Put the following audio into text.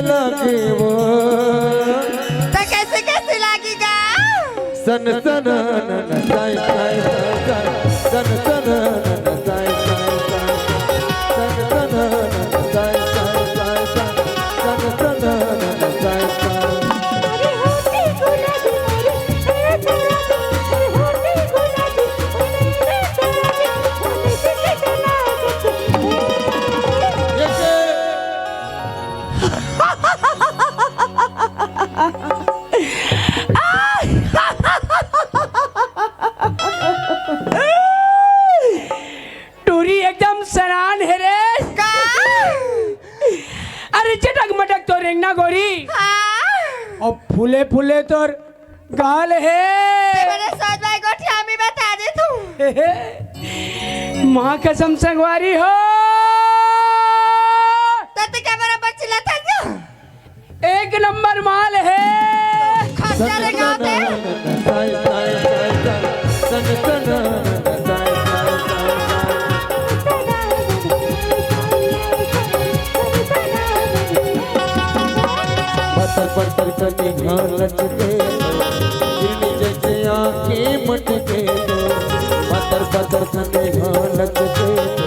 लागे वो तो कैसे कैसे लगेगा सन सन नन साई साई साई सन सन नन साई साई साई सन सन नन साई साई साई सन सन नन साई साई टूरी एकदम सरान है रे का अरे चटक मटक तो रेंगना गोरी हाँ और फूले फूले तो गाल है मेरे साथ भाई को ठामी बता दे तू माँ कसम संगवारी हो तो तू क्या मेरा बच्ची लता क्यों एक नंबर माल है खर्चा लगा दे साई साई साई सन सन नन साई साई पत्थर पत्थर कनी लचके गिरनी जैसे आंखें मटके पत्थर पत्थर कनी लचके